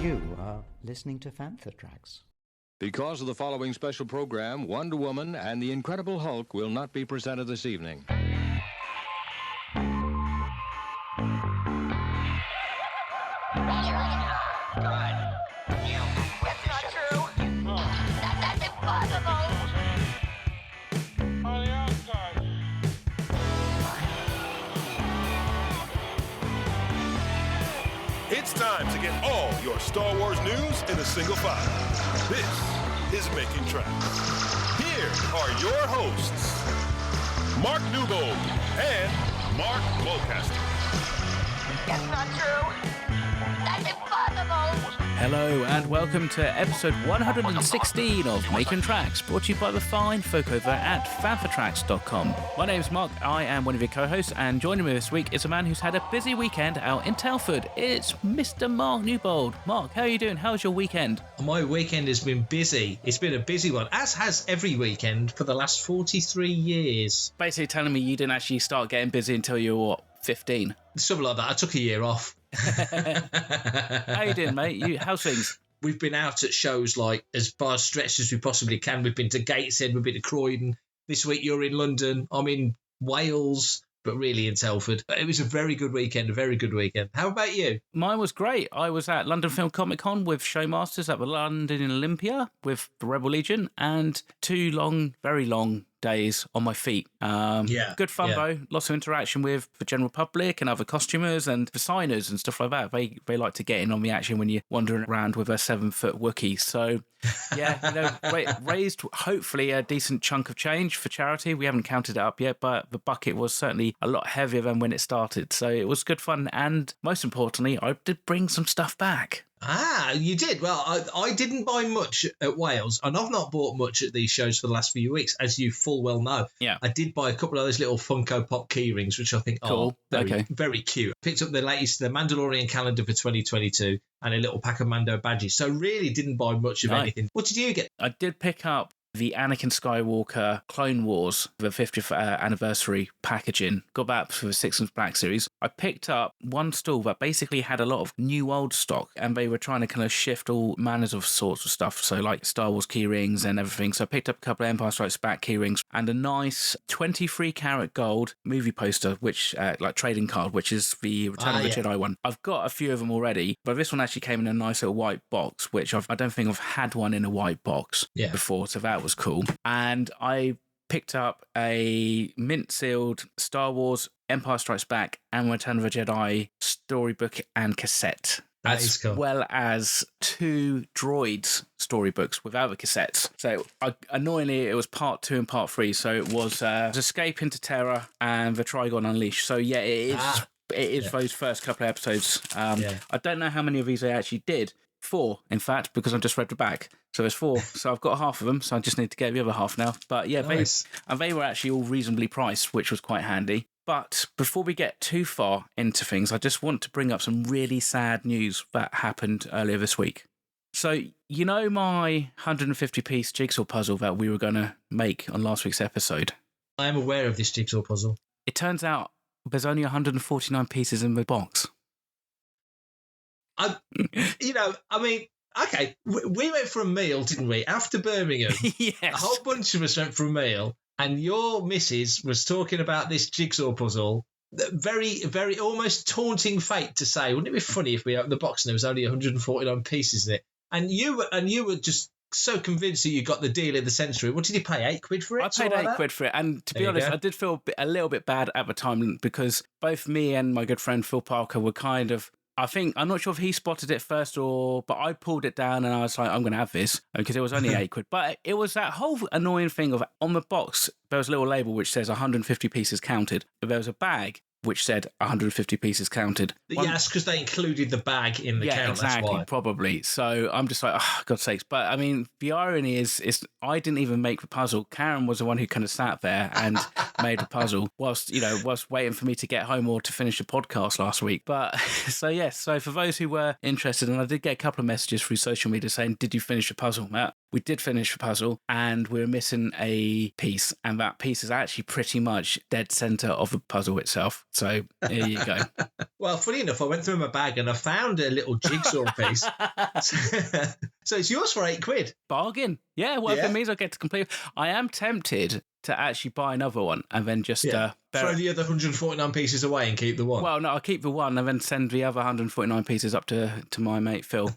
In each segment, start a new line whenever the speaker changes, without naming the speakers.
You are listening to Fantha Tracks.
Because of the following special program, Wonder Woman and the Incredible Hulk will not be presented this evening.
It's time to get all your Star Wars news in a single file. This is Making Tracks. Here are your hosts, Mark Newbold and Mark Mulcaster.
That's not true. That's impossible.
Hello and welcome to episode 116 of Making Tracks, brought to you by the fine folk over at fanfatracks.com. My name's Mark, I am one of your co-hosts, and joining me this week is a man who's had a busy weekend out in Telford. It's Mr. Mark Newbold. Mark, how are you doing? How's your weekend?
My weekend has been busy. It's been a busy one, as has every weekend for the last 43 years.
Basically telling me you didn't actually start getting busy until you were, 15?
Something like that. I took a year off.
How you doing, mate? How's things?
We've been out at shows like as far stretched as we possibly can. We've been to Gateshead, we've been to Croydon. This week you're in London. I'm in Wales, but really in Telford. It was a very good weekend, How about you?
Mine was great. I was at London Film Comic Con with Showmasters at the London Olympia with the Rebel Legion, and 2 long, very long days on my feet. Good fun though. Lots of interaction with the general public and other costumers and the signers and stuff like that. They like to get in on the action when you're wandering around with a 7-foot Wookiee. So yeah, raised hopefully a decent chunk of change for charity. We haven't counted it up yet, but the bucket was certainly a lot heavier than when it started. So it was good fun, and most importantly, I did bring some stuff back.
Ah, you did? Well, I didn't buy much at Wales, and I've not bought much at these shows for the last few weeks, as you full well know.
Yeah.
I did buy a couple of those little Funko Pop key rings, which I think are very cute. Picked up the Mandalorian calendar for 2022 and a little pack of Mando badges. So really didn't buy much of anything. What did you get?
I did pick up the Anakin Skywalker Clone Wars, the 50th anniversary packaging. Got that for the 6 and Black series. I picked up one stall that basically had a lot of new old stock, and they were trying to kind of shift all manners of sorts of stuff. So like Star Wars key rings and everything. So I picked up a couple of Empire Strikes Back key rings and a nice 23 karat gold movie poster, which like trading card, which is the Return of the Jedi one. I've got a few of them already, but this one actually came in a nice little white box, which I don't think I've had one in a white box before. So that was cool. And I picked up a mint-sealed Star Wars Empire Strikes Back and Return of the Jedi storybook and cassette. As well as 2 droids storybooks without the cassettes. So annoyingly, it was part 2 and part 3. So it was Escape into Terror and The Trigon Unleashed. So yeah, it is those first couple of episodes. I don't know how many of these I actually did. 4, in fact, because I just read the back. So there's 4. So I've got half of them, so I just need to get the other half now. But yeah, nice. They were actually all reasonably priced, which was quite handy. But before we get too far into things, I just want to bring up some really sad news that happened earlier this week. So, you know my 150-piece jigsaw puzzle that we were going to make on last week's episode?
I am aware of this jigsaw puzzle.
It turns out there's only 149 pieces in the box.
Okay, we went for a meal, didn't we? After Birmingham,
yes.
A whole bunch of us went for a meal, and your missus was talking about this jigsaw puzzle. Very, very almost taunting fate to say, wouldn't it be funny if we opened the box and there was only 149 pieces in it? And you were just so convinced that you got the deal in the Sensory. What did you pay, £8 for it?
I paid £8 for it, and to be honest, I did feel a little bit bad at the time because both me and my good friend Phil Parker were kind of, I'm not sure if he spotted it first but I pulled it down and I was like, I'm going to have this because it was only £8. But it was that whole annoying thing of on the box, there was a little label which says 150 pieces counted. But there was a bag which said 150 pieces counted.
Yes, because they included the bag in the count.
Exactly,
that's why.
Probably. So I'm just like, oh, God's sakes. But I mean, the irony is I didn't even make the puzzle. Karen was the one who kind of sat there and made the puzzle whilst waiting for me to get home or to finish the podcast last week. But so for those who were interested, and I did get a couple of messages through social media saying, did you finish the puzzle, Matt? We did finish the puzzle, and we were missing a piece, and that piece is actually pretty much dead center of the puzzle itself. So there you go.
Well, funny enough, I went through my bag and I found a little jigsaw piece. So it's yours for £8.
Bargain. Yeah, well, if it means I get to complete. I am tempted to actually buy another one and then just
throw the other 149 pieces away and keep the one.
Well, no, I'll keep the one and then send the other 149 pieces up to my mate Phil.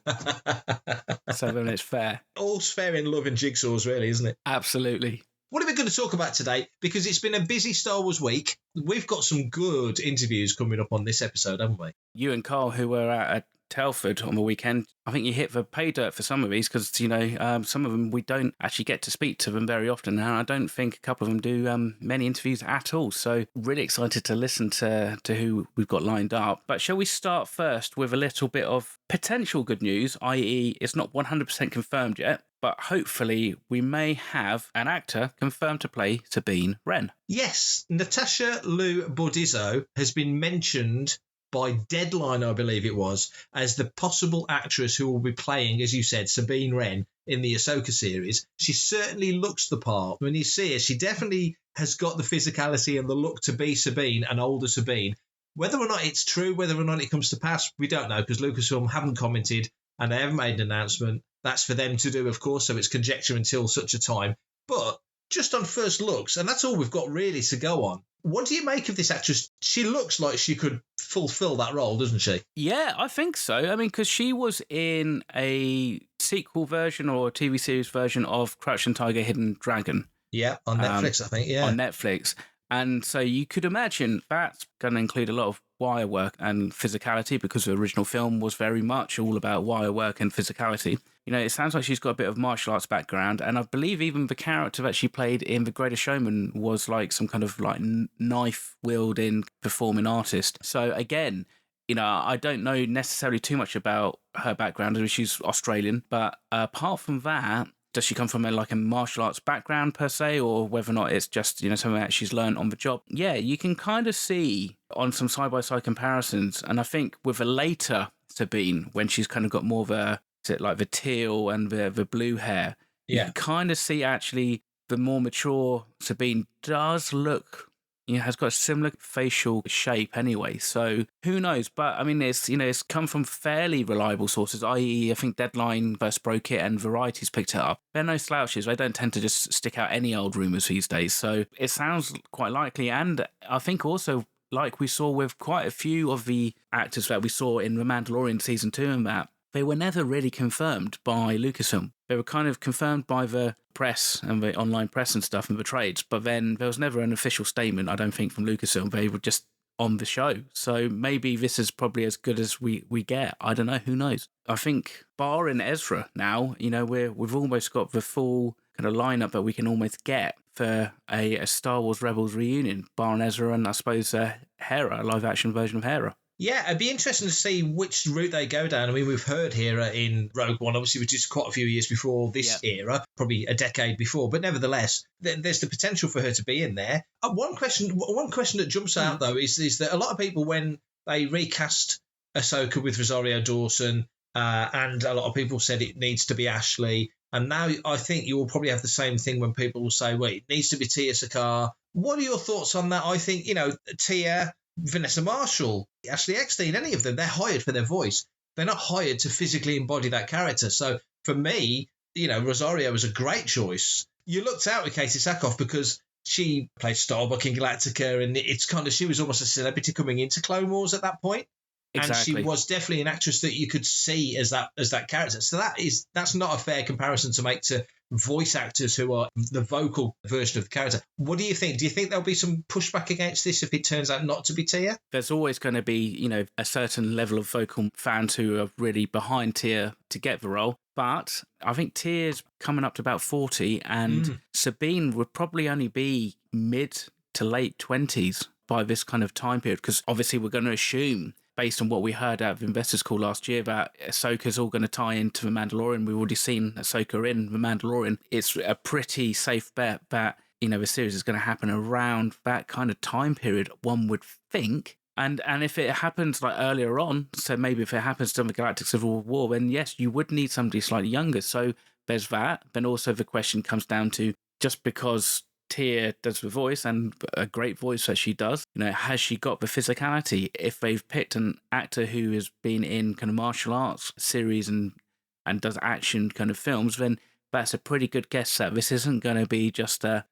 So then it's fair.
All's fair in love and jigsaws, really, isn't it?
Absolutely.
What are we going to talk about today? Because it's been a busy Star Wars week. We've got some good interviews coming up on this episode, haven't we?
You and Carl, who were at Telford on the weekend, I think you hit the pay dirt for some of these because, some of them we don't actually get to speak to them very often. And I don't think a couple of them do many interviews at all. So really excited to listen to who we've got lined up. But shall we start first with a little bit of potential good news, i.e. it's not 100% confirmed yet, but hopefully we may have an actor confirmed to play Sabine Wren.
Yes, Natasha Lui Bordizzo has been mentioned by Deadline, I believe it was, as the possible actress who will be playing, as you said, Sabine Wren in the Ahsoka series. She certainly looks the part. When you see her, she definitely has got the physicality and the look to be Sabine, an older Sabine. Whether or not it's true, whether or not it comes to pass, we don't know, because Lucasfilm haven't commented and they haven't made an announcement. That's for them to do, of course, so it's conjecture until such a time. But just on first looks, and that's all we've got really to go on, what do you make of this actress? She looks like she could fulfill that role, doesn't she?
Yeah, I think so. I mean, because she was in a sequel version or a TV series version of Crouching Tiger, Hidden Dragon.
Yeah, on Netflix, I think, yeah.
On Netflix. And so you could imagine that's going to include a lot of wire work and physicality because the original film was very much all about wire work and physicality. It sounds like she's got a bit of martial arts background. And I believe even the character that she played in The Greatest Showman was like some kind of like knife-wielding performing artist. So again, I don't know necessarily too much about her background. She's Australian. But apart from that, does she come from a martial arts background per se, or whether or not it's just, something that she's learned on the job? Yeah, you can kind of see on some side-by-side comparisons. And I think with a later Sabine, when she's kind of got more of the teal and the blue hair, you can kind of see actually the more mature Sabine does look, has got a similar facial shape anyway. So who knows? But I mean, it's come from fairly reliable sources, i.e. I think Deadline first broke it and Variety's picked it up. They're no slouches. They don't tend to just stick out any old rumours these days. So it sounds quite likely. And I think also, like we saw with quite a few of the actors that we saw in The Mandalorian Season 2 and that, they were never really confirmed by Lucasfilm. They were kind of confirmed by the press and the online press and stuff and the trades, but then there was never an official statement, I don't think, from Lucasfilm. They were just on the show. So maybe this is probably as good as we get. I don't know. Who knows? I think barring Ezra now, we've almost got the full kind of lineup that we can almost get for a Star Wars Rebels reunion, barring Ezra and I suppose Hera, a live-action version of Hera.
Yeah, it'd be interesting to see which route they go down. I mean, we've heard Hera in Rogue One, obviously, which is quite a few years before this era, probably a decade before. But nevertheless, there's the potential for her to be in there. One question that jumps out, though, is that a lot of people, when they recast Ahsoka with Rosario Dawson, and a lot of people said it needs to be Ashley. And now I think you will probably have the same thing when people will say, wait, it needs to be Tia Sakar. What are your thoughts on that? I think, Tia, Vanessa Marshall, Ashley Eckstein, any of them, they're hired for their voice. They're not hired to physically embody that character. So for me, Rosario was a great choice. You looked out with Katie Sackhoff because she played Starbuck in Galactica, and it's kind of, she was almost a celebrity coming into Clone Wars at that point. Exactly. And she was definitely an actress that you could see as that character. So that's not a fair comparison to make to voice actors who are the vocal version of the character. What do you think? Do you think there'll be some pushback against this if it turns out not to be Tia?
There's always going to be, a certain level of vocal fans who are really behind Tia to get the role. But I think Tia's coming up to about 40 and Sabine would probably only be mid to late 20s by this kind of time period, because obviously we're going to assume, based on what we heard at the Investors Call last year, that Ahsoka's all going to tie into The Mandalorian. We've already seen Ahsoka in The Mandalorian. It's a pretty safe bet that, the series is going to happen around that kind of time period, one would think. And if it happens like earlier on, so maybe if it happens during the Galactic Civil War, then yes, you would need somebody slightly younger. So there's that. Then also the question comes down to, just because Tia does the voice, and a great voice that she does. Has she got the physicality? If they've picked an actor who has been in kind of martial arts series and does action kind of films, then that's a pretty good guess that this isn't going to be just a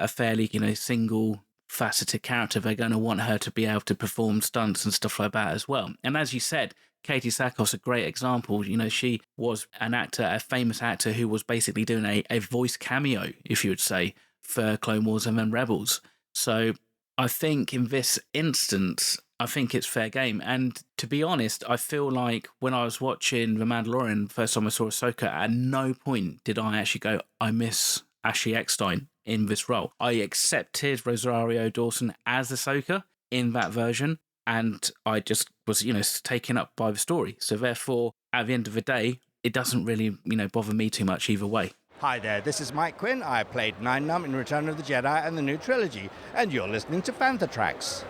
fairly, single faceted character. They're going to want her to be able to perform stunts and stuff like that as well. And as you said, Katie Sackhoff's a great example. She was an actor, a famous actor who was basically doing a voice cameo, if you would say, for Clone Wars and then Rebels. So I think in this instance, I think it's fair game. And to be honest, I feel like when I was watching The Mandalorian, first time I saw Ahsoka, at no point did I actually go, I miss Ashley Eckstein in this role. I accepted Rosario Dawson as Ahsoka in that version, and I just was, taken up by the story. So therefore, at the end of the day, it doesn't really, bother me too much either way.
Hi there, this is Mike Quinn. I played Nien Nunb in Return of the Jedi and the new trilogy, and you're listening to Panther Tracks.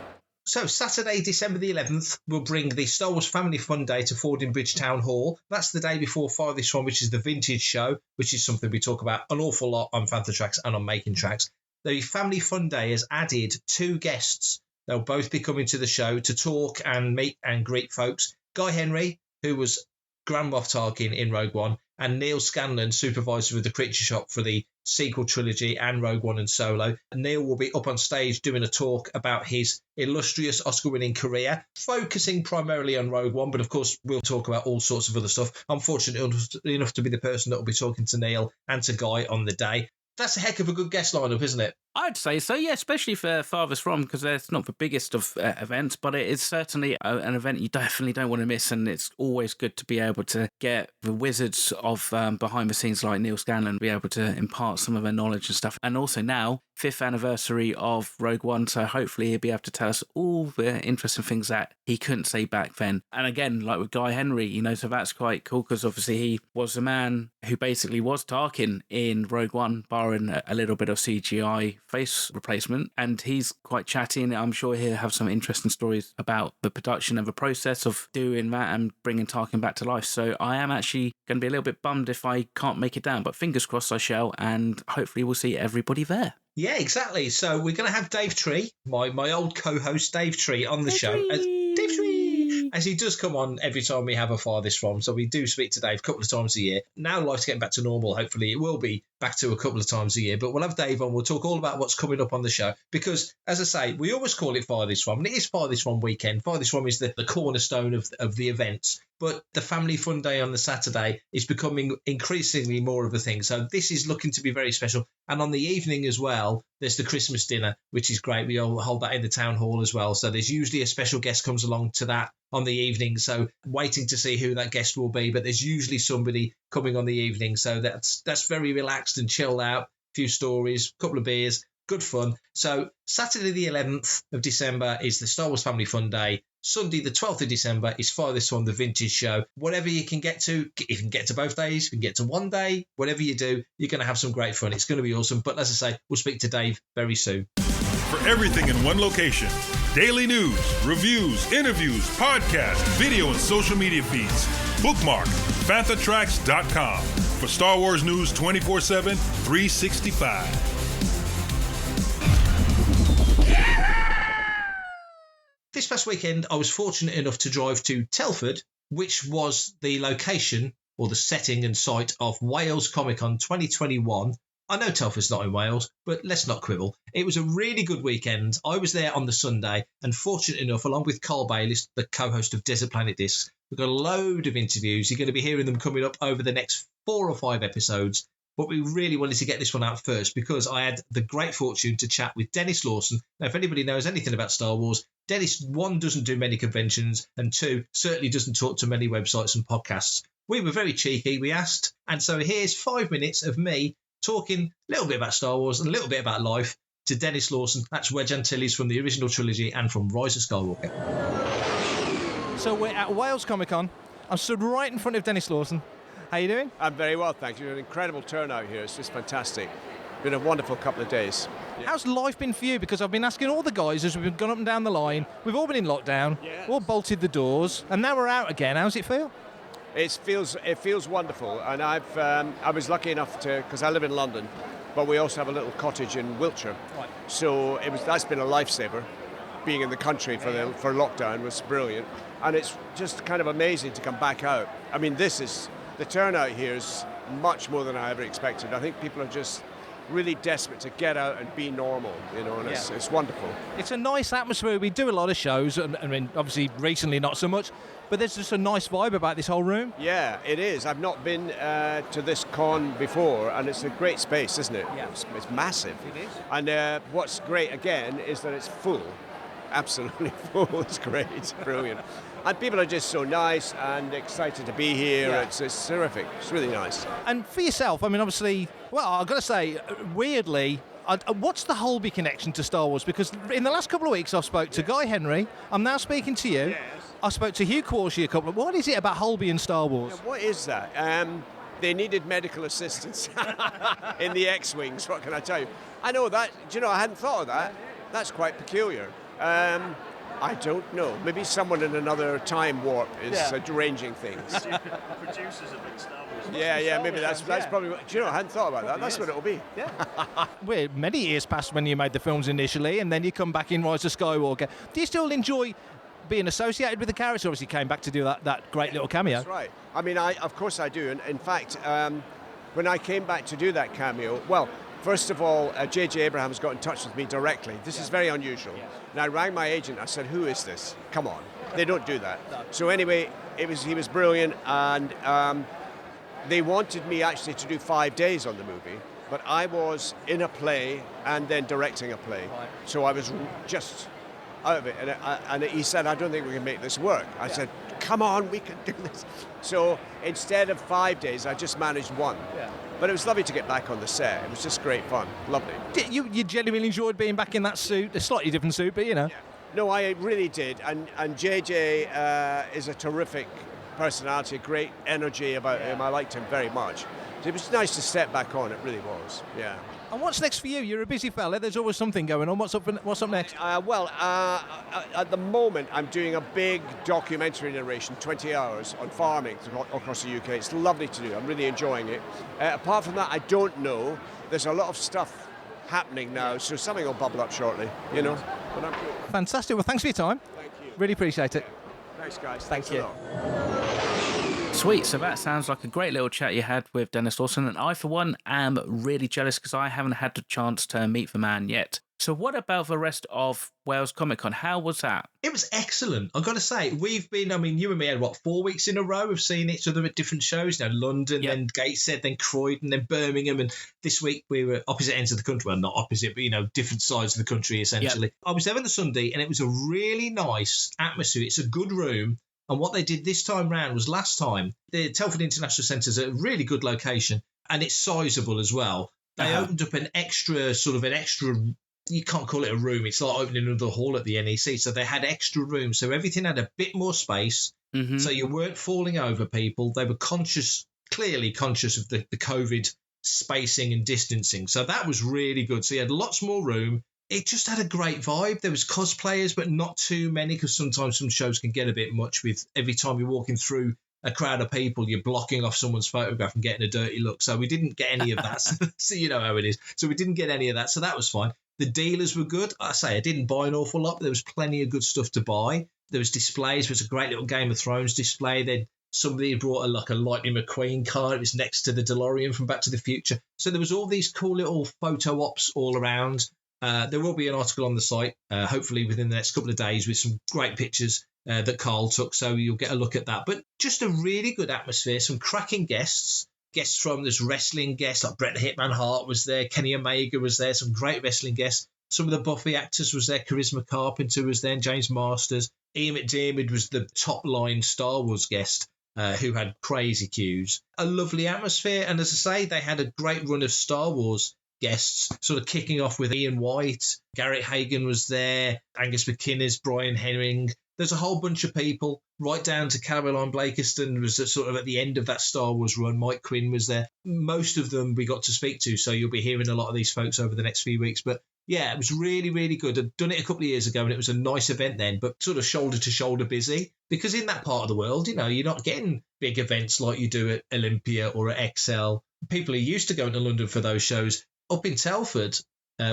So Saturday, December the 11th, we'll bring the Star Wars Family Fun Day to Fording Bridge Town Hall. That's the day before Farthest From, which is the vintage show, which is something we talk about an awful lot on Panther Tracks and on Making Tracks. The Family Fun Day has added 2 guests. They'll both be coming to the show to talk and meet and greet folks. Guy Henry, who was Grand Moff Tarkin in Rogue One, and Neal Scanlan, supervisor of the Creature Shop for the sequel trilogy and Rogue One and Solo. Neal will be up on stage doing a talk about his illustrious Oscar-winning career, focusing primarily on Rogue One, but of course we'll talk about all sorts of other stuff. I'm fortunate enough to be the person that will be talking to Neal and to Guy on the day. That's a heck of a good guest lineup, isn't it?
I'd say so, yeah, especially for Farthest From, because it's not the biggest of events, but it is certainly an event you definitely don't want to miss, and it's always good to be able to get the wizards of behind the scenes like Neal Scanlan, be able to impart some of their knowledge and stuff. And also now, 5th anniversary of Rogue One, so hopefully he'll be able to tell us all the interesting things that he couldn't say back then. And again, like with Guy Henry, so that's quite cool, because obviously he was the man who basically was Tarkin in Rogue One, barring a little bit of CGI face replacement, and he's quite chatty, and I'm sure he'll have some interesting stories about the production and the process of doing that and bringing Tarkin back to life. So I am actually going to be a little bit bummed if I can't make it down, but fingers crossed I shall, and hopefully we'll see everybody there.
Yeah, exactly. So we're going to have Dave Tree, my old co-host Dave Tree, on the show. Dave Tree! As he does come on every time we have a Farthest From, so we do speak to Dave a couple of times a year. Now life's getting back to normal, hopefully it will be back to a couple of times a year, but we'll have Dave on, we'll talk all about what's coming up on the show, because, as I say, we always call it Farthest From, and it is Farthest From weekend. Farthest From is the cornerstone of the events, but the Family Fun Day on the Saturday is becoming increasingly more of a thing, so this is looking to be very special. And on the evening as well, there's the Christmas dinner, which is great. We all hold that in the town hall as well, so there's usually a special guest comes along to that on the evening, so waiting to see who that guest will be, but there's usually somebody coming on the evening, so that's very relaxed and chilled out. A few stories, a couple of beers, good fun. So Saturday the 11th of December is the Star Wars Family Fun Day. Sunday the 12th of December is Farthest From, the vintage show. Whatever you can get to, if you can get to both days, if you can get to one day, whatever you do, you're going to have some great fun. It's going to be awesome. But as I say, we'll speak to Dave very soon.
For everything in one location, daily news, reviews, interviews, podcasts, video and social media feeds, bookmark panthertracks.com for Star Wars news 24/7, 365.
This past weekend, I was fortunate enough to drive to Telford, which was the location or the setting and site of Wales Comic Con 2021. I know Telford's not in Wales, but let's not quibble. It was a really good weekend. I was there on the Sunday, and fortunate enough, along with Carl Bayliss, the co-host of Desert Planet Discs, we've got a load of interviews. You're going to be hearing them coming up over the next 4 or 5 episodes. But we really wanted to get this one out first because I had the great fortune to chat with Denis Lawson. Now, if anybody knows anything about Star Wars, Denis, 1, doesn't do many conventions, and 2, certainly doesn't talk to many websites and podcasts. We were very cheeky, we asked. And so here's 5 minutes of me talking a little bit about Star Wars and a little bit about life to Denis Lawson. That's Wedge Antilles from the original trilogy and from Rise of Skywalker.
So we're at Wales Comic Con. I'm stood right in front of Denis Lawson. How you doing?
I'm very well, thank you. An incredible turnout here. It's just fantastic. Been a wonderful couple of days. Yeah.
How's life been for you? Because I've been asking all the guys as we've gone up and down the line. We've all been in lockdown, all bolted the doors, and now we're out again. How's it feel?
It feels wonderful, and I was lucky enough to, because I live in London, but we also have a little cottage in Wiltshire.
Right.
So that's been a lifesaver. Being in the country for lockdown was brilliant, and it's just kind of amazing to come back out. I mean, the turnout here is much more than I ever expected. I think people are just really desperate to get out and be normal, and it's wonderful.
It's a nice atmosphere. We do a lot of shows, and I mean, obviously recently not so much, but there's just a nice vibe about this whole room.
Yeah, it is. I've not been to this con before, and it's a great space, isn't it?
Yeah.
It's massive.
It is.
And what's great, again, is that it's full. Absolutely full. It's great. It's brilliant. And people are just so nice and excited to be here.
Yeah.
It's terrific. It's really nice.
And for yourself, I mean, obviously, well, I've got to say, weirdly, what's the Holby connection to Star Wars? Because in the last couple of weeks, I've spoke to Guy Henry. I'm now speaking to you.
Yes.
I spoke to Hugh Quashie a couple of... What is it about Holby and Star Wars?
Yeah, what is that? They needed medical assistance in the X-Wings. What can I tell you? I know that. Do you know, I hadn't thought of that. That's quite peculiar. I don't know. Maybe someone in another time warp is arranging things.
Producers of Star Wars.
Yeah, maybe that's probably what... Do you know, I hadn't thought about that. That's what it'll be.
Yeah. We're many years past when you made the films initially, and then you come back in Rise of Skywalker. Do you still enjoy being associated with the character? Obviously, came back to do that great little cameo.
That's right. I mean, of course I do. And in fact, when I came back to do that cameo, well, first of all, J.J. Abrams got in touch with me directly. This is very unusual. Yeah. And I rang my agent. I said, who is this? Come on. They don't do that. No. So anyway, he was brilliant. And they wanted me actually to do 5 days on the movie. But I was in a play and then directing a play. Right. So I was just out of it. And he said, I don't think we can make this work. I said, come on, we can do this. So instead of 5 days, I just managed one. Yeah. But it was lovely to get back on the set. It was just great fun. Lovely.
You genuinely enjoyed being back in that suit? A slightly different suit, but
Yeah. No, I really did. And JJ is a terrific personality, great energy about him. I liked him very much. It was nice to step back on. It really was. Yeah.
And what's next for you? You're a busy fella. There's always something going on. What's up next?
At the moment, I'm doing a big documentary narration, 20 hours, on farming across the UK. It's lovely to do. I'm really enjoying it. Apart from that, I don't know. There's a lot of stuff happening now, so something will bubble up shortly, But I'm good.
Fantastic. Well, thanks for your time.
Thank you.
Really appreciate it.
Thanks, guys.
Thank you.
A lot.
Sweet, so that sounds like a great little chat you had with Denis Lawson, and I, for one, am really jealous because I haven't had the chance to meet the man yet. So what about the rest of Wales Comic Con? How was that?
It was excellent. I've got to say, we've been, I mean, you and me had, 4 weeks in a row of seeing each other at different shows. London, then Gateshead, then Croydon, then Birmingham. And this week we were opposite ends of the country. Well, not opposite, but, different sides of the country, essentially. Yep. I was there on the Sunday, and it was a really nice atmosphere. It's a good room. And what they did this time round was last time, the Telford International Centre is a really good location, and it's sizable as well. They opened up an extra, you can't call it a room, it's like opening another hall at the NEC. So they had extra rooms, so everything had a bit more space. Mm-hmm. So you weren't falling over people. They were clearly conscious of the COVID spacing and distancing. So that was really good. So you had lots more room. It just had a great vibe. There was cosplayers, but not too many, because sometimes some shows can get a bit much with every time you're walking through a crowd of people, you're blocking off someone's photograph and getting a dirty look. So we didn't get any of that. So you know how it is. So we didn't get any of that. So that was fine. The dealers were good. I didn't buy an awful lot, but there was plenty of good stuff to buy. There was displays. There was a great little Game of Thrones display. Somebody brought a Lightning McQueen car. It was next to the DeLorean from Back to the Future. So there was all these cool little photo ops all around. There will be an article on the site, hopefully within the next couple of days, with some great pictures that Carl took, so you'll get a look at that. But just a really good atmosphere, some cracking guests from this wrestling guests, like Bret the Hitman Hart was there, Kenny Omega was there, some great wrestling guests. Some of the Buffy actors was there, Charisma Carpenter was there, and James Masters. Ian McDiarmid was the top-line Star Wars guest, who had crazy queues. A lovely atmosphere, and as I say, they had a great run of Star Wars guests, sort of kicking off with Ian White. Garrett Hagan was there, Angus McInnes, Brian Henning. There's a whole bunch of people, right down to Caroline Blakiston was sort of at the end of that Star Wars run. Mike Quinn was there. Most of them we got to speak to, so you'll be hearing a lot of these folks over the next few weeks. But yeah, it was really, really good. I'd done it a couple of years ago, and it was a nice event then, but sort of shoulder to shoulder busy, because in that part of the world, you're not getting big events like you do at Olympia or at Excel. People are used to going to London for those shows. up in Telford,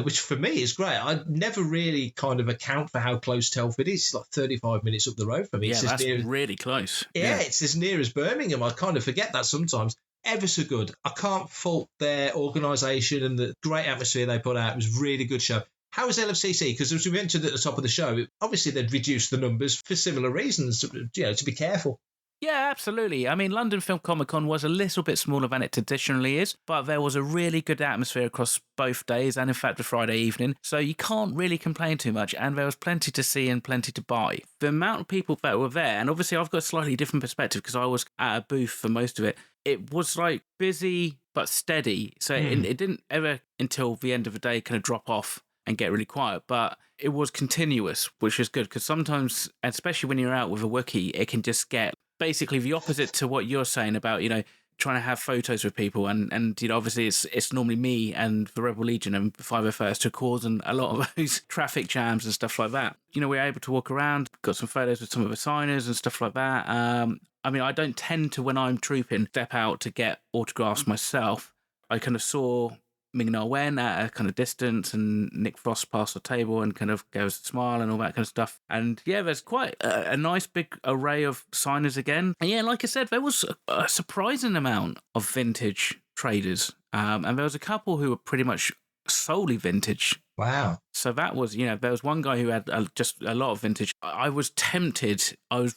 which for me is great. I never really kind of account for how close Telford is. It's like 35 minutes up the road from me.
Yeah,
it's
that's really close.
Yeah, it's as near as Birmingham. I kind of forget that sometimes. Ever so good. I can't fault their organisation and the great atmosphere they put out. It was a really good show. How was LFCC? Because as we mentioned at the top of the show, obviously they'd reduced the numbers for similar reasons, to be careful.
Yeah, absolutely. I mean, London Film Comic Con was a little bit smaller than it traditionally is, but there was a really good atmosphere across both days and, in fact, the Friday evening. So you can't really complain too much, and there was plenty to see and plenty to buy. The amount of people that were there, and obviously I've got a slightly different perspective because I was at a booth for most of it, it was like busy but steady. So it didn't ever, until the end of the day, kind of drop off and get really quiet, but it was continuous, which is good because sometimes, especially when you're out with a Wookiee, it can just get basically the opposite to what you're saying about, trying to have photos with people. And obviously it's normally me and the Rebel Legion and 501st who causing a lot of those traffic jams and stuff like that. We're able to walk around, got some photos with some of the signers and stuff like that. I mean, I don't tend to, when I'm trooping, step out to get autographs myself. I kind of saw Ming-Na Wen at a kind of distance and Nick Frost past the table and kind of gave us a smile and all that kind of stuff. And yeah, there's quite a nice big array of signers again. And yeah, like I said, there was a surprising amount of vintage traders. And there was a couple who were pretty much solely vintage.
Wow.
So that was, there was one guy who had just a lot of vintage. I was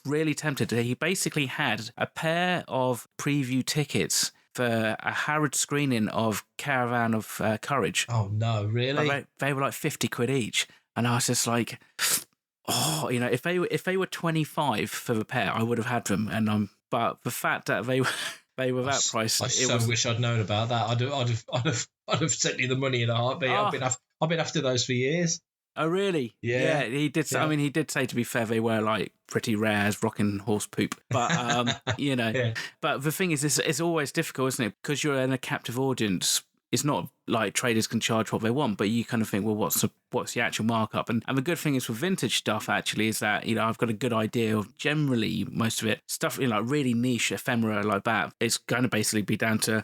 really tempted. He basically had a pair of preview tickets for a Harrod screening of Caravan of Courage.
Oh, no, really?
They were like 50 quid each. And I was just like, if they were 25 for the pair, I would have had them. And but the fact that they were that price,
I wish I'd known about that. I'd have sent you the money in a heartbeat. I've been after those for years.
Oh, really?
Yeah.
He did. Yeah. I mean, he did say, to be fair, they were like pretty rare as rocking horse poop. But,
Yeah.
But the thing is, it's always difficult, isn't it? Because you're in a captive audience. It's not like traders can charge what they want, but you kind of think, well, what's the actual markup? And the good thing is with vintage stuff, actually, is that, I've got a good idea of generally most of it. Stuff, like really niche ephemera like that, it's going to basically be down to,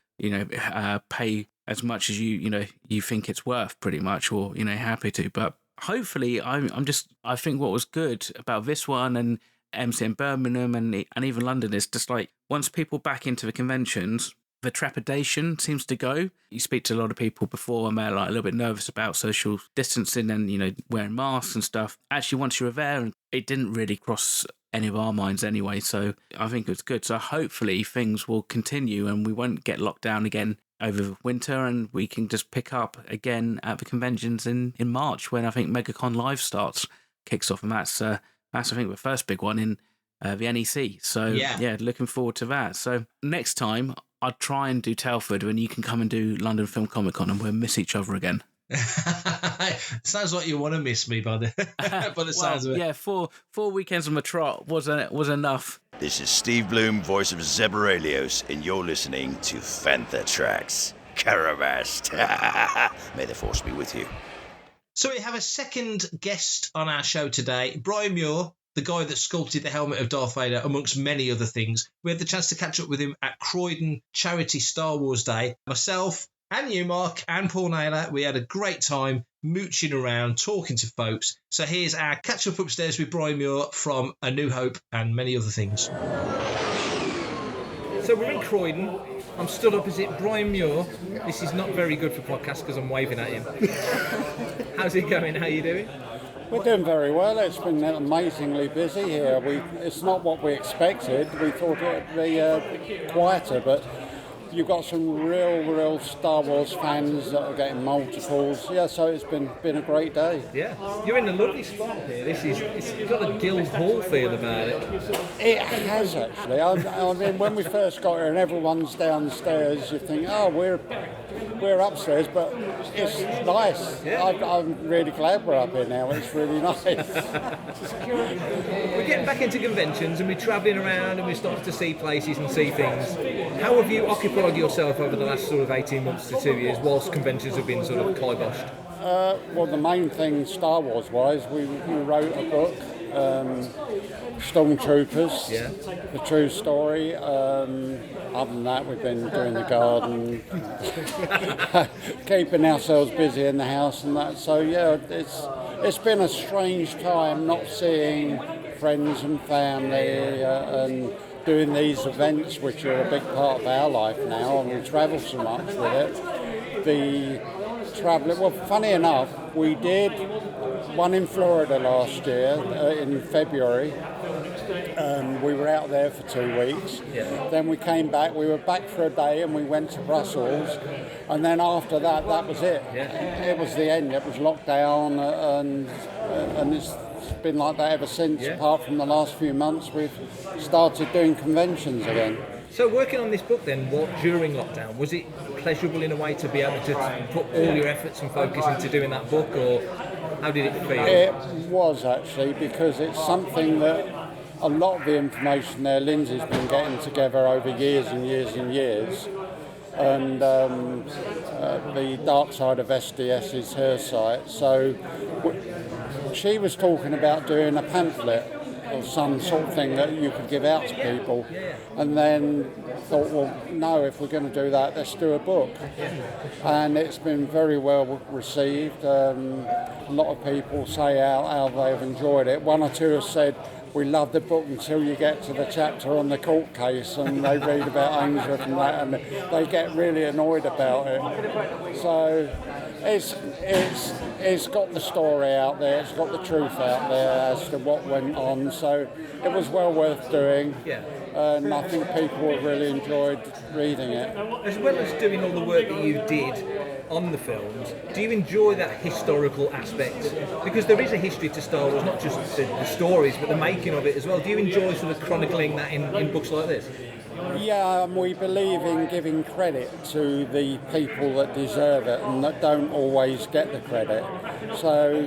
pay as much as you think it's worth pretty much, or, happy to. But hopefully, I think what was good about this one and MC in Birmingham and even London is just like once people back into the conventions, the trepidation seems to go. You speak to a lot of people before and they're like a little bit nervous about social distancing and, wearing masks and stuff. Actually, once you were there, and it didn't really cross any of our minds anyway. So I think it was good. So hopefully things will continue and we won't get locked down again over winter, and we can just pick up again at the conventions in March when I think MegaCon Live kicks off, and that's I think the first big one in the NEC. So yeah, looking forward to that. So next time I'll try and do Telford, and you can come and do London Film Comic Con, and we'll miss each other again.
Sounds like you want to miss me by the sounds of it.
Yeah, four weekends on the trot was enough.
This is Steve Bloom, voice of Zebralios, and you're listening to Fantha Tracks. Caravast. May the force be with you.
So we have a second guest on our show today, Brian Muir, the guy that sculpted the helmet of Darth Vader, amongst many other things. We had the chance to catch up with him at Croydon Charity Star Wars Day. Myself and you, Mark, and Paul Naylor, we had a great time mooching around, talking to folks. So here's our catch-up upstairs with Brian Muir from A New Hope and many other things.
So we're in Croydon. I'm stood opposite Brian Muir. This is not very good for podcasts because I'm waving at him. How's it going? How are you doing?
We're doing very well. It's been amazingly busy here. It's not what we expected. We thought it would be quieter, but you've got some real Star Wars fans that are getting multiples. Yeah, so it's been a great day.
Yeah, you're in a lovely spot here. It's got a guild hall feel about it.
It has actually. I mean, when we first got here and everyone's downstairs, you think, oh, we're upstairs, but it's nice.
Yeah.
I'm really glad we're up here now. It's really nice.
We're getting back into conventions and we're travelling around and we're starting to see places and see things. How have you occupied yourself over the last sort of 18 months to 2 years whilst conventions have been sort of kiboshed?
Well, the main thing Star Wars wise, we wrote a book
Stormtroopers,
Yeah.
the true story. Other than that, we've been doing the garden, keeping ourselves busy in the house and that. So yeah, it's been a strange time not seeing friends and family and doing these events, which are a big part of our life now, and we travel so much with it. The travelling, well, funny enough, we did one in Florida last year in February. We were out there for 2 weeks.
Yeah.
Then we came back. We were back for a day, and we went to Brussels. And then after that, that was it.
Yeah.
It was the end. It was lockdown, and it's been like that ever since.
Yeah.
Apart from the last few months, we've started doing conventions again.
So working on this book then, during lockdown, was it pleasurable in a way to be able to put all your efforts and focus into doing that book, or how did it feel?
It was actually, because it's something that a lot of the information there, Lindsay's been getting together over years and years and years. And the dark side of SDS is her site. So she was talking about doing a pamphlet or some sort of thing that you could give out to people, and then thought, well, no, if we're going to do that, let's do a book. And it's been very well received. A lot of people say how they've enjoyed it. One or two have said, we love the book until you get to the chapter on the court case and they read about Ainsworth and that, and they get really annoyed about it. So it's got the story out there, it's got the truth out there as to what went on, so it was well worth doing.
Yeah.
And I think people have really enjoyed reading it.
As well as doing all the work that you did on the films, do you enjoy that historical aspect? Because there is a history to Star Wars, not just the stories, but the making of it as well. Do you enjoy sort of chronicling that in books like this?
Yeah, we believe in giving credit to the people that deserve it and that don't always get the credit. So,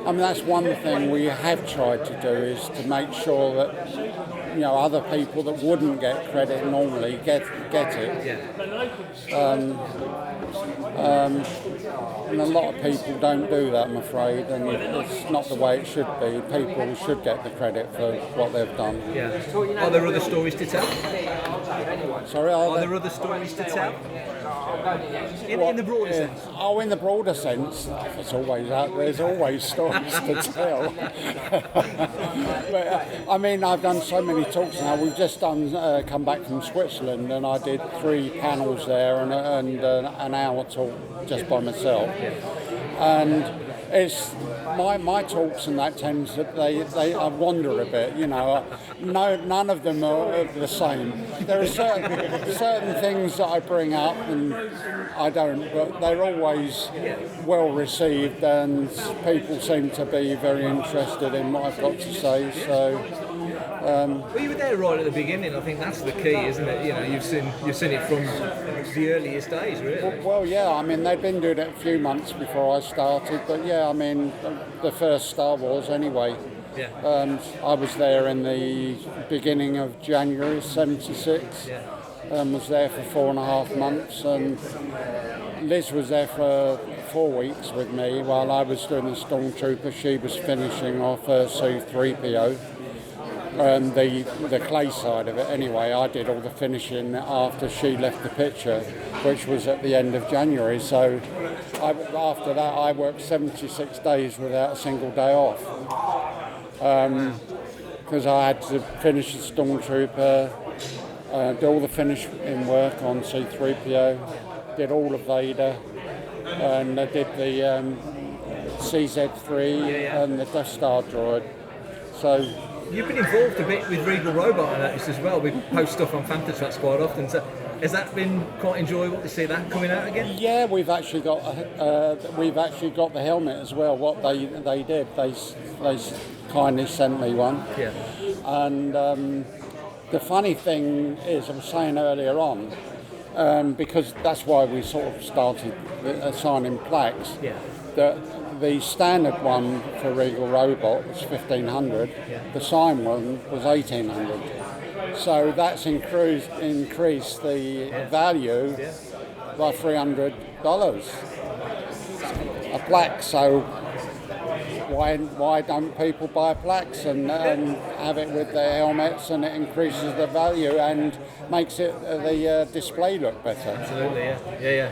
I mean, that's one thing we have tried to do, is to make sure that, you know, other people that wouldn't get credit normally get it.
Yeah.
And a lot of people don't do that, I'm afraid, and it's not the way it should be. People should get the credit for what they've done.
Yeah. Are there other stories to tell?
Sorry,
are there other stories to tell? In the broader sense?
Oh, in the broader sense, there's always stories to tell. But, I mean, I've done so many talks now. We've just come back from Switzerland, and I did 3 panels there and an hour talk just by myself. And it's my talks and that tends that I wander a bit, you know. None of them are the same. There are certain things that I bring up and I don't, but they're always well received, and people seem to be very interested in what I've got to say. So.
Well, you were there right at the beginning. I think that's the key, isn't it? You know, you've seen it from the earliest days, really.
Well, yeah. I mean, they've been doing it a few months before I started, but yeah, I mean, the first Star Wars anyway.
Yeah.
I was there in the beginning of January '76.
Yeah.
Was there for 4.5 months, and Liz was there for 4 weeks with me while I was doing the Stormtrooper. She was finishing off her C-3PO. The clay side of it anyway. I did all the finishing after she left the picture, which was at the end of January. So after that I worked 76 days without a single day off, because I had to finish the Stormtrooper, do all the finishing work on C-3PO, did all of Vader, and I did the CZ3 and the Death Star droid. So
you've been involved a bit with Regal Robot, I noticed as well. We post stuff on Panther Tracks quite often. So has that been quite enjoyable to see that coming out again? Yeah,
we've actually got the helmet as well. What they did, they kindly sent me one.
Yeah.
And the funny thing is, I was saying earlier on, because that's why we sort of started signing plaques.
Yeah.
That the standard one for Regal Robot was $1,500.
Yeah.
The sign one was $1,800. So that's increased the value by $300 a plaque. So why don't people buy plaques and have it with their helmets, and it increases the value and makes it the display look better.
Absolutely, yeah.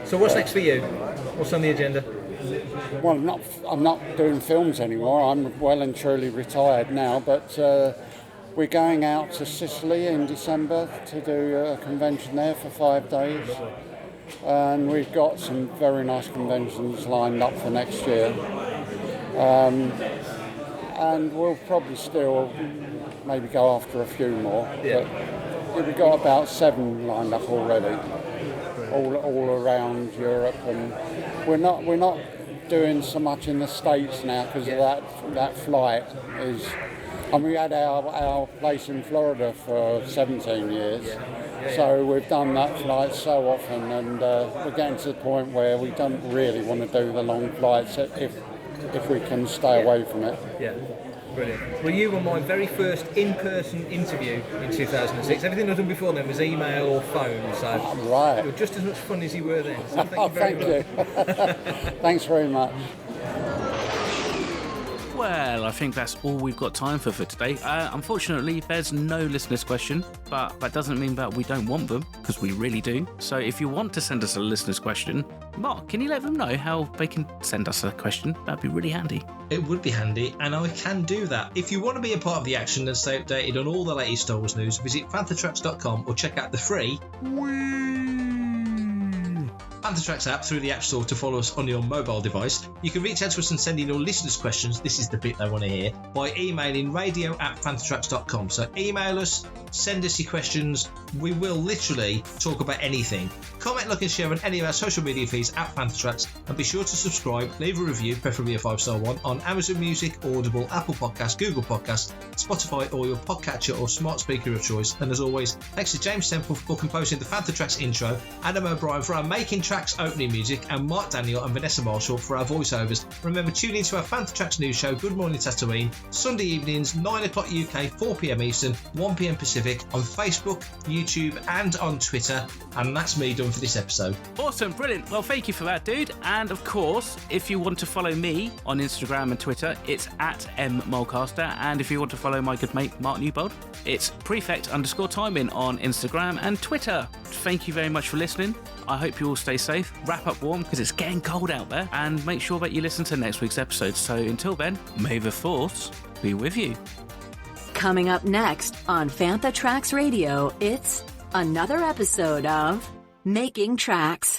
So what's next for you? What's on the agenda?
Well, I'm not doing films anymore. I'm well and truly retired now, but we're going out to Sicily in December to do a convention there for 5 days. And we've got some very nice conventions lined up for next year. And we'll probably still maybe go after a few more.
Yeah.
But we've got about 7 lined up already, all around Europe, and we're not doing so much in the States now because of that flight is. And we had our place in Florida for 17 years, so we've done that flight so often, and we're getting to the point where we don't really want to do the long flights if we can stay away from it.
Yeah, brilliant. Well, you were my very first in-person interview in 2006. Everything I've done before then was email or phone, so
right.
You're just as much fun as you were then. So thank you.
Thanks very much.
Well, I think that's all we've got time for today. Unfortunately, there's no listener's question, but that doesn't mean that we don't want them, because we really do. So if you want to send us a listener's question, Mark, can you let them know how they can send us a question? That'd be really handy.
It would be handy, and I can do that. If you want to be a part of the action and stay updated on all the latest Star Wars news, visit panthertracks.com or check out the free Panther Tracks app through the App Store to follow us on your mobile device. You can reach out to us and send in your listeners' questions, this is the bit they want to hear, by emailing radio@panthertracks.com. So email us, send us your questions. We will literally talk about anything. Comment, like and share on any of our social media feeds at Panther Tracks, and be sure to subscribe, leave a review, preferably a 5-star one, on Amazon Music, Audible, Apple Podcasts, Google Podcasts, Spotify, or your podcatcher or smart speaker of choice. And as always, thanks to James Temple for composing the Panther Tracks intro, Adam O'Brien for our Making Tracks opening music, and Mark Daniel and Vanessa Marshall for our voiceovers. Remember, tune in to our Panther Tracks news show, Good Morning Tatooine, Sunday evenings, 9 o'clock UK, 4 p.m. Eastern, 1 p.m. Pacific, on Facebook, YouTube, and on Twitter. And that's me done for this episode.
Awesome, brilliant. Well, thank you for that, dude. And of course, if you want to follow me on Instagram and Twitter, it's at @mmulcaster. And if you want to follow my good mate Mark Newbold, it's prefect_timing on Instagram and Twitter. Thank you very much for listening. I hope you all stay safe, wrap up warm because it's getting cold out there, and make sure that you listen to next week's episode. So until then, may the Force be with you.
Coming up next on Fantha Tracks Radio, it's another episode of Making Tracks.